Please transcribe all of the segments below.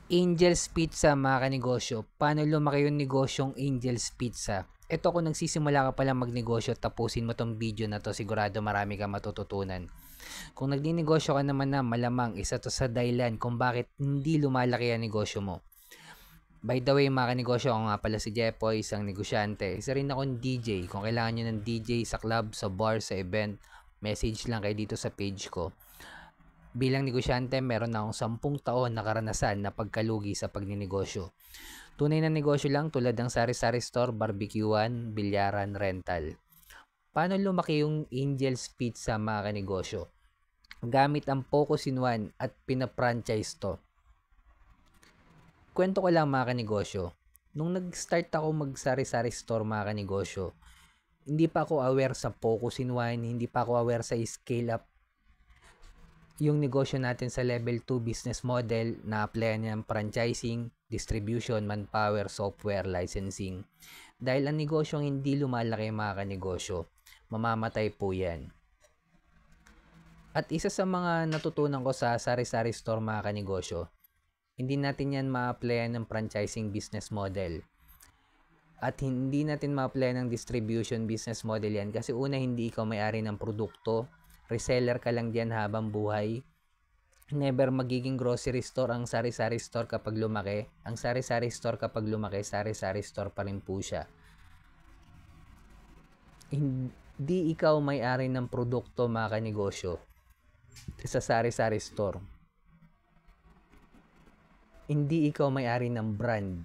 Angel's Pizza mga kanegosyo. Paano lumaki yung negosyong Angel's Pizza? Ito kung nagsisimula ka pala magnegosyo, tapusin mo tong video na to, sigurado marami kang matututunan. Kung nagninegosyo ka naman na, malamang isa to sa dahilan kung bakit hindi lumalaki ang negosyo mo. By the way mga kanegosyo, ako nga pala si Jepoy, isang negosyante. Isa rin akong DJ. Kung kailangan nyo ng DJ sa club, sa bar, sa event, message lang kayo dito sa page ko. Bilang negosyante, meron na akong 10 taon na karanasan na pagkalugi sa pagninegosyo. Tunay na negosyo lang tulad ng sari-sari store, barbecuean, bilyaran, rental. Paano lumaki yung Angel's Pizza mga kanegosyo? Gamit ang Focus in One at pina-franchise to. Kwento ko lang mga kanegosyo. Nung nag-start ako mag-sari-sari store mga kanegosyo, hindi pa ako aware sa Focus in One, hindi pa ako aware sa scale up yung negosyo natin sa level 2 business model na applyan ng franchising, distribution, manpower, software, licensing. Dahil ang negosyong hindi lumalaki mga kanegosyo, mamamatay po yan. At isa sa mga natutunan ko sa sari-sari store mga kanegosyo, hindi natin yan ma-applyan ng franchising business model. At hindi natin ma-applyan ng distribution business model yan kasi una, hindi ikaw may-ari ng produkto, reseller ka lang diyan habang buhay. Never magiging grocery store ang sari-sari store kapag lumaki. Ang sari-sari store kapag lumaki, sari-sari store pa rin po siya. Hindi ikaw may-ari ng produkto mga kanegosyo sa sari-sari store. Hindi ikaw may-ari ng brand.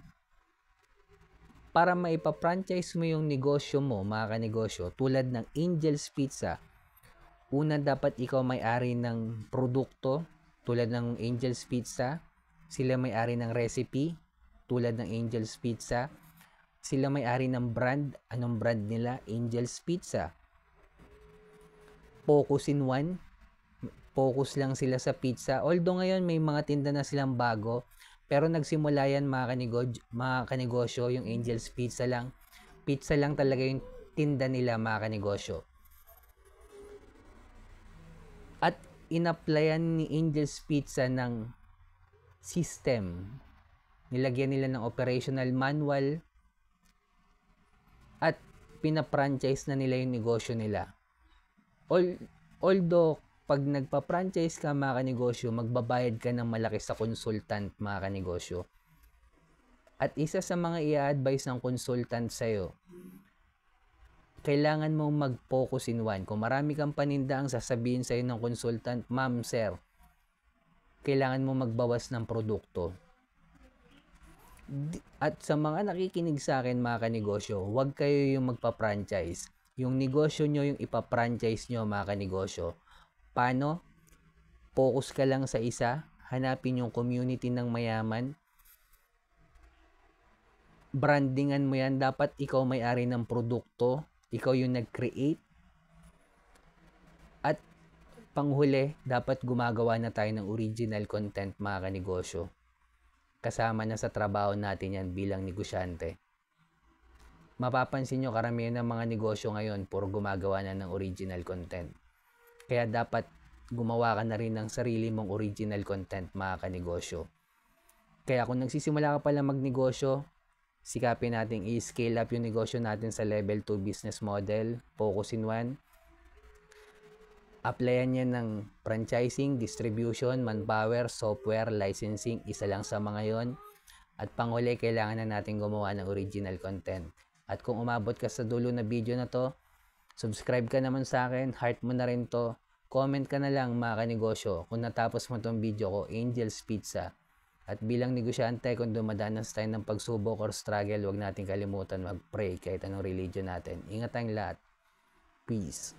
Para maipa-franchise mo yung negosyo mo mga kanegosyo, tulad ng Angel's Pizza, una, dapat ikaw may-ari ng produkto tulad ng Angel's Pizza. Sila may-ari ng recipe tulad ng Angel's Pizza. Sila may-ari ng brand. Anong brand nila? Angel's Pizza. Focus in One. Focus lang sila sa pizza. Although ngayon may mga tinda na silang bago, pero nagsimula yan mga kanegosyo, yung Angel's Pizza lang. Pizza lang talaga yung tinda nila mga kanegosyo. At in-applyan ni Angel's Pizza ng system. Nilagyan nila ng operational manual at pina-franchise na nila yung negosyo nila. Although, pag nagpa-franchise ka mga kanegosyo, magbabayad ka ng malaki sa consultant mga kanegosyo. At isa sa mga i-advise ng consultant sa'yo, kailangan mong mag-focus in one. Kung marami kang paninda, ang sasabihin sa'yo ng consultant, ma'am, sir, kailangan mo magbawas ng produkto. At sa mga nakikinig sa akin mga kanegosyo, huwag kayo yung magpa-franchise. Yung negosyo nyo yung ipa-franchise nyo mga kanegosyo. Paano? Focus ka lang sa isa, hanapin yung community ng mayaman, brandingan mo yan, dapat ikaw may-ari ng produkto, ikaw yung nag-create. At panghuli, dapat gumagawa na tayo ng original content mga kanegosyo. Kasama na sa trabaho natin yan bilang negosyante. Mapapansin nyo, karamihan ng mga negosyo ngayon, puro gumagawa na ng original content. Kaya dapat gumawa ka na rin ng sarili mong original content mga kanegosyo. Kaya kung nagsisimula ka pala magnegosyo, sikapin natin i-scale up yung negosyo natin sa level 2 business model, focus in one. Applyan yan ng franchising, distribution, manpower, software, licensing, isa lang sa mga yon. At panghuli, kailangan na natin gumawa ng original content. At kung umabot ka sa dulo na video na to, subscribe ka naman sa akin, heart mo na rin to, comment ka na lang mga kanegosyo kung natapos mo tong video ko, Angel's Pizza. At bilang negosyante, kung dumadanas tayo ng pagsubok or struggle, huwag natin kalimutan mag-pray kahit anong religion natin. Ingat tayong lahat. Peace.